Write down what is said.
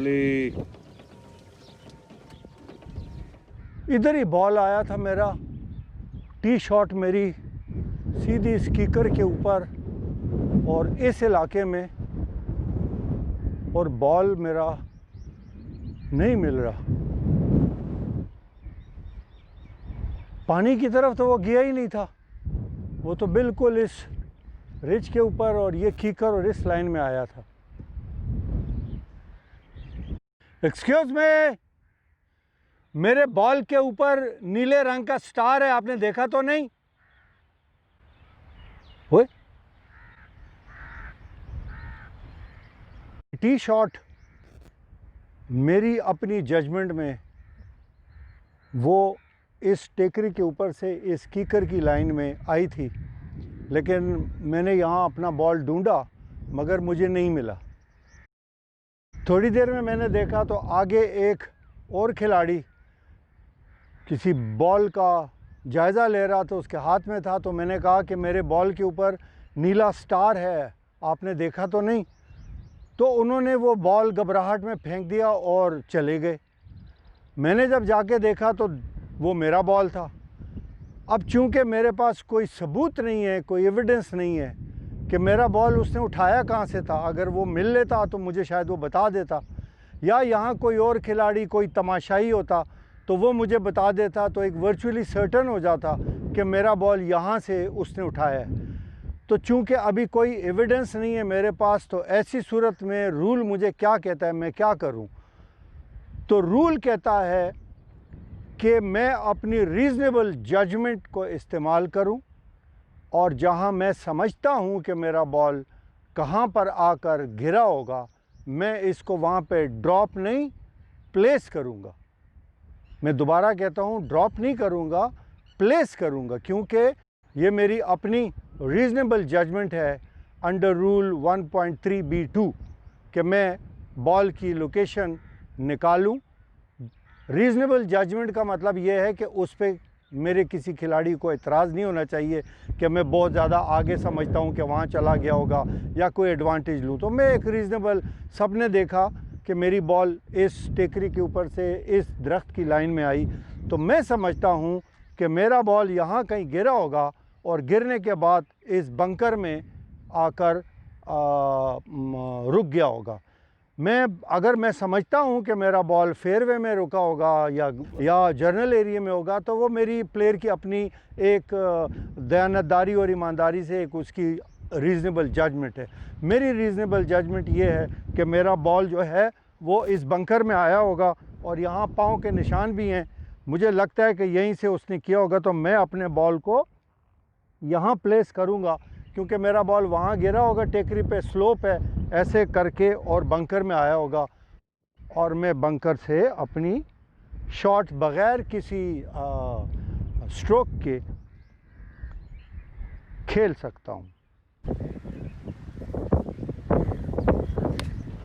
Lovely. इधर ही ball आया था मेरा, टी शॉट मेरी सीधी स्कीकर के ऊपर और इस इलाके में, और बॉल मेरा नहीं मिल रहा। पानी की तरफ तो वो गया ही नहीं था, वो तो बिल्कुल इस रिज के ऊपर और ये कीकर और इस लाइन में आया था। एक्सक्यूज मी, मेरे बॉल के ऊपर नीले रंग का स्टार है, आपने देखा तो नहीं? ओए, टी शॉट मेरी अपनी जजमेंट में वो इस टेकरी के ऊपर से इस कीकर की लाइन में आई थी, लेकिन मैंने यहाँ अपना बॉल ढूंढा मगर मुझे नहीं मिला। थोड़ी देर में मैंने देखा तो आगे एक और खिलाड़ी किसी बॉल का जायज़ा ले रहा था, उसके हाथ में था, तो मैंने कहा कि मेरे बॉल के ऊपर नीला स्टार है, आपने देखा तो नहीं? तो उन्होंने वो बॉल घबराहट में फेंक दिया और चले गए। मैंने जब जाके देखा तो वो मेरा बॉल था। अब चूंकि मेरे पास कोई सबूत नहीं है, कोई एविडेंस नहीं है कि मेरा बॉल उसने उठाया कहाँ से था, अगर वो मिल लेता तो मुझे शायद वो बता देता, या यहाँ कोई और खिलाड़ी कोई तमाशाई होता तो वो मुझे बता देता, तो एक वर्चुअली सर्टन हो जाता कि मेरा बॉल यहाँ से उसने उठाया है। तो चूंकि अभी कोई एविडेंस नहीं है मेरे पास, तो ऐसी सूरत में रूल मुझे क्या कहता है, मैं क्या करूं? तो रूल कहता है कि मैं अपनी रीज़नेबल जजमेंट को इस्तेमाल करूं, और जहां मैं समझता हूं कि मेरा बॉल कहां पर आकर गिरा होगा, मैं इसको वहां पे ड्रॉप नहीं, प्लेस करूंगा। मैं दोबारा कहता हूं, ड्रॉप नहीं करूंगा, प्लेस करूंगा, क्योंकि ये मेरी अपनी रीज़नेबल जजमेंट है अंडर रूल 1.3b2 कि मैं बॉल की लोकेशन निकालूं। रीज़नेबल जजमेंट का मतलब ये है कि उस पर मेरे किसी खिलाड़ी को एतराज़ नहीं होना चाहिए कि मैं बहुत ज़्यादा आगे समझता हूं कि वहां चला गया होगा या कोई एडवांटेज लूं। तो मैं एक रीज़नेबल, सबने देखा कि मेरी बॉल इस टेकरी के ऊपर से इस दरख्त की लाइन में आई, तो मैं समझता हूं कि मेरा बॉल यहाँ कहीं गिरा होगा और गिरने के बाद इस बंकर में आकर रुक गया होगा। अगर मैं समझता हूं कि मेरा बॉल फेयरवे में रुका होगा या जर्नल एरिया में होगा, तो वो मेरी प्लेयर की अपनी एक दयानतदारी और ईमानदारी से एक उसकी रीज़नेबल जजमेंट है। मेरी रीज़नेबल जजमेंट ये है कि मेरा बॉल जो है वो इस बंकर में आया होगा, और यहाँ पाँव के निशान भी हैं, मुझे लगता है कि यहीं से उसने किया होगा। तो मैं अपने बॉल को यहाँ प्लेस करूँगा, क्योंकि मेरा बॉल वहाँ गिरा होगा, टेकरी पे स्लोप है, ऐसे करके और बंकर में आया होगा, और मैं बंकर से अपनी शॉट बग़ैर किसी स्ट्रोक के खेल सकता हूँ।